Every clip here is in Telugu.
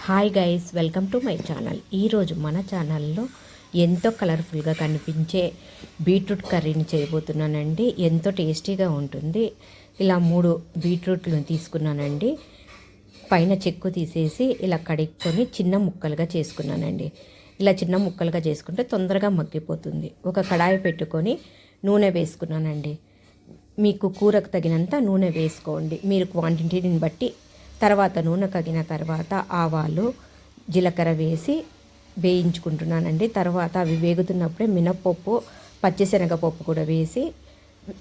Hi guys, welcome to my channel. ఈరోజు మన ఛానల్లో ఎంతో కలర్ఫుల్గా కనిపించే బీట్రూట్ కర్రీని చేయబోతున్నానండి. ఎంతో టేస్టీగా ఉంటుంది. ఇలా 3 బీట్రూట్లను తీసుకున్నానండి. పైన చెక్కు తీసేసి ఇలా కడుక్కొని చిన్న ముక్కలుగా చేసుకున్నానండి. ఇలా చిన్న ముక్కలుగా చేసుకుంటే తొందరగా మగ్గిపోతుంది. ఒక కడాయి పెట్టుకొని నూనె వేసుకున్నానండి. మీకు కూరకు తగినంత నూనె వేసుకోండి, మీరు క్వాంటిటీని బట్టి. తర్వాత నూనె కగిన తర్వాత ఆవాలు జీలకర్ర వేసి వేయించుకుంటున్నానండి. తర్వాత అవి వేగుతున్నప్పుడే మినప్పప్పు పచ్చిశనగపప్పు కూడా వేసి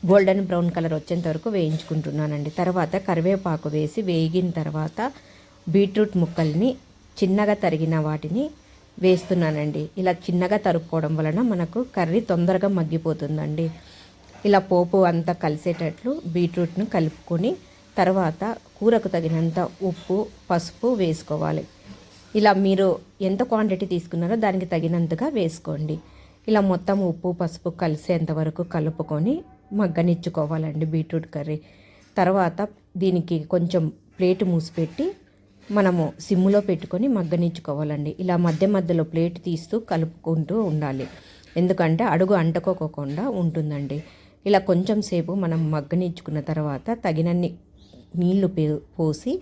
గోల్డెన్ బ్రౌన్ కలర్ వచ్చేంత వరకు వేయించుకుంటున్నానండి. తర్వాత కరివేపాకు వేసి వేగిన తర్వాత బీట్రూట్ ముక్కల్ని చిన్నగా తరిగిన వాటిని వేస్తున్నానండి. ఇలా చిన్నగా తరుక్కోవడం వలన మనకు కర్రీ తొందరగా మగ్గిపోతుందండి. ఇలా పోపు అంతా కలిసేటట్లు బీట్రూట్ను కలుపుకొని తర్వాత కూరకు తగినంత ఉప్పు పసుపు వేసుకోవాలి. ఇలా మీరు ఎంత క్వాంటిటీ తీసుకున్నారో దానికి తగినంతగా వేసుకోండి. ఇలా మొత్తం ఉప్పు పసుపు కలిసేంత వరకు కలుపుకొని మగ్గనిచ్చుకోవాలండి బీట్రూట్ కర్రీ. తర్వాత దీనికి కొంచెం ప్లేట్ మూసిపెట్టి మనము సిమ్ములో పెట్టుకొని మగ్గనిచ్చుకోవాలండి. ఇలా మధ్య మధ్యలో ప్లేట్ తీస్తూ కలుపుకుంటూ ఉండాలి, ఎందుకంటే అడుగు అంటుకోకుండా ఉంటుందండి. ఇలా కొంచెం సేపు మనం మగ్గనిచ్చుకున్న తర్వాత తగినన్ని నీళ్లు పోసి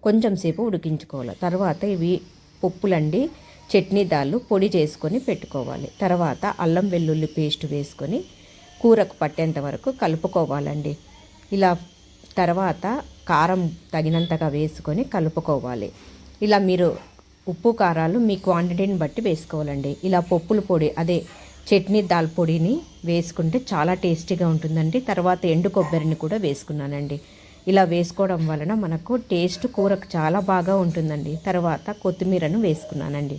కొంచెం సేపు ఉడికించుకోవాలి. తర్వాత ఇవి పప్పులండి, చట్నీ దాళ్ళు పొడి చేసుకొని పెట్టుకోవాలి. తర్వాత అల్లం వెల్లుల్లి పేస్ట్ వేసుకొని కూరకు పట్టేంత వరకు కలుపుకోవాలండి. ఇలా తర్వాత కారం తగినంతగా వేసుకొని కలుపుకోవాలి. ఇలా మీరు ఉప్పు కారాలు మీ క్వాంటిటీని బట్టి వేసుకోవాలండి. ఇలా పప్పుల పొడి అదే చట్నీ దాల్ పొడిని వేసుకుంటే చాలా టేస్టీగా ఉంటుందండి. తర్వాత ఎండు కొబ్బరిని కూడా వేసుకున్నానండి. ఇలా వేసుకోవడం వలన మనకు టేస్ట్ కూరకు చాలా బాగా ఉంటుందండి. తర్వాత కొత్తిమీరను వేసుకున్నానండి.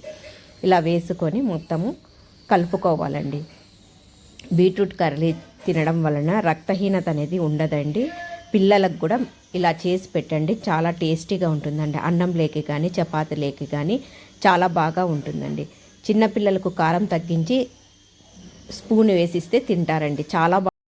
ఇలా వేసుకొని మొత్తము కలుపుకోవాలండి. బీట్రూట్ కర్రీ తినడం వలన రక్తహీనత అనేది ఉండదండి. పిల్లలకు కూడా ఇలా చేసి పెట్టండి, చాలా టేస్టీగా ఉంటుందండి. అన్నం లేకి కానీ చపాతీ లేకి కానీ చాలా బాగా ఉంటుందండి. చిన్నపిల్లలకు కారం తగ్గించి స్పూన్ వేసిస్తే తింటారండి. చాలా